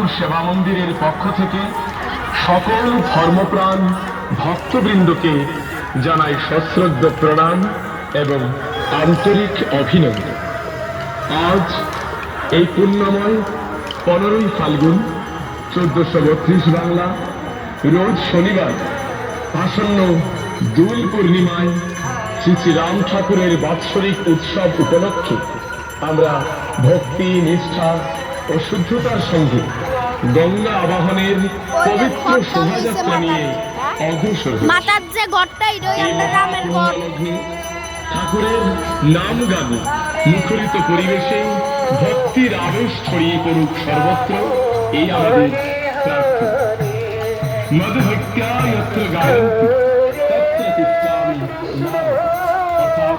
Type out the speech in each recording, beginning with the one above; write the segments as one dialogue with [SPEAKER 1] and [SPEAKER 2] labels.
[SPEAKER 1] ঠাকুর সেবা মন্দিরের পক্ষ থেকে সকল ধর্মপ্রাণ ভক্তবৃন্দকে জানাই সশ্রদ্ধ প্রণাম এবং আন্তরিক অভিনন্দন। আজ এই পুণ্যময় 15ই ফাল্গুন 1432 বাংলা রোজ শনিবার আসন্ন দোল পূর্ণিমায় শ্রী শ্রী রাম ঠাকুরের বাৎসরিক উৎসব উপলক্ষে আমরা ভক্তি, নিষ্ঠা ও শুদ্ধতার সঙ্গে গঙ্গা আবাহনের পবিত্র শোভাযাত্রা নিয়ে অগ্রসর ঠাকুরের নাম গানে মুখরিত পরিবেশে ভক্তির আবেশ ছড়িয়ে পড়ুক সর্বত্র, এই আমাদের প্রার্থনা। মদভক্ত্যায় যত্র গায়ন্তি তত্র তিষ্ঠামি নাম। অর্থাৎ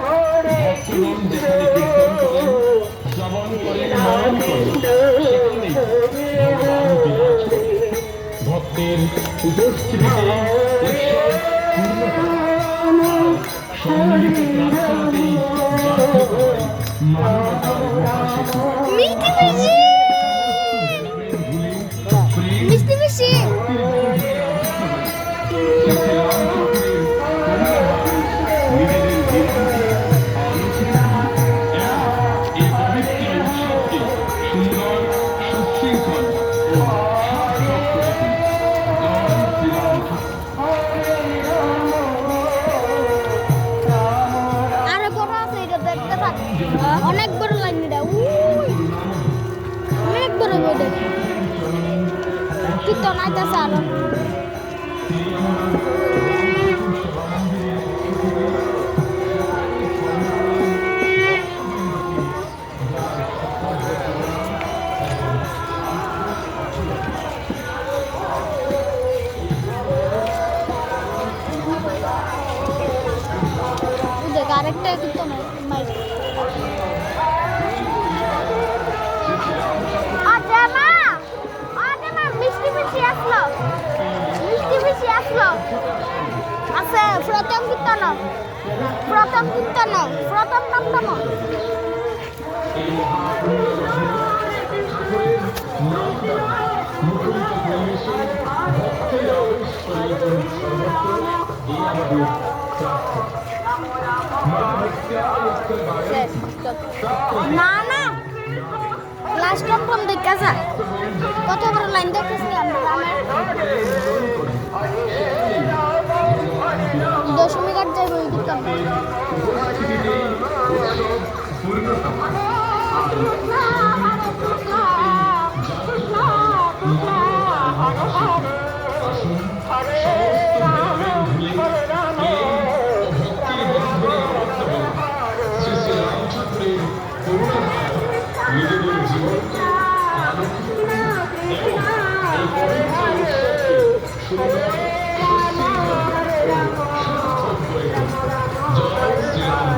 [SPEAKER 1] ভক্তগণ যেখানে কীর্তন করেন, শ্রবণ করেন, মনন করেন, সেখানে ভগবান বিরাজ করেন। ভক্তের উপস্থিতিতে উৎসব পূর্ণ হয়। সম্মিলিত প্রার্থনাতেই জাগ্রত হয় মানবতার মহাশক্তি।
[SPEAKER 2] অনেক বড় লাইন, এটা অনেক বড় বড় কীর্তন আইতাছে আরো। আরেকটা কীর্তন আছে প্রথম কীর্তন প্রথম নাম না না লাস্ট প্রথম দেখা যায় কত বড় লাইন দেখতেছি আমরা দশমী ঘাট যাই বই দিতাম।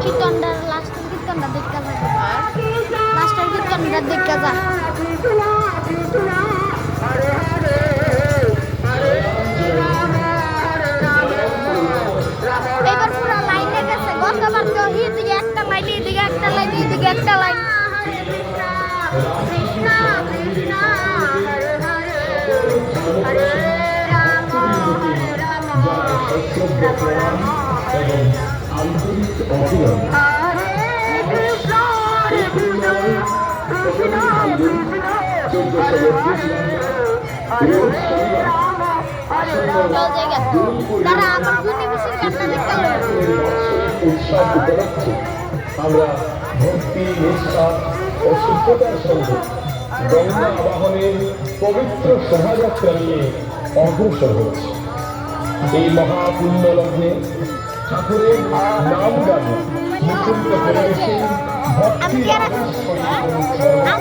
[SPEAKER 2] কীর্তনটার লাস্টের কীর্তনটা দেখা যায়, লাস্টের কীর্তনটা দেখা যায়। এবার পুরো লাইনে গেছে, গতবার তো এদিকে একটা লাইন, এদিকে একটা লাইন, এদিকে একটা লাইন।
[SPEAKER 1] আমরা ভক্তি, নিষ্ঠা ও শুদ্ধতার সঙ্গে গঙ্গা আবাহনের পবিত্র শোভাযাত্রা নিয়ে অগ্রসর হচ্ছে। এই মহাপুণ্য লগ্নে ঠাকুরের নাম গানে মুখরিত পরিবেশে ভক্তির আবেশ ছড়িয়ে পড়ুক সর্বত্র,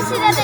[SPEAKER 2] ছিঁড়ে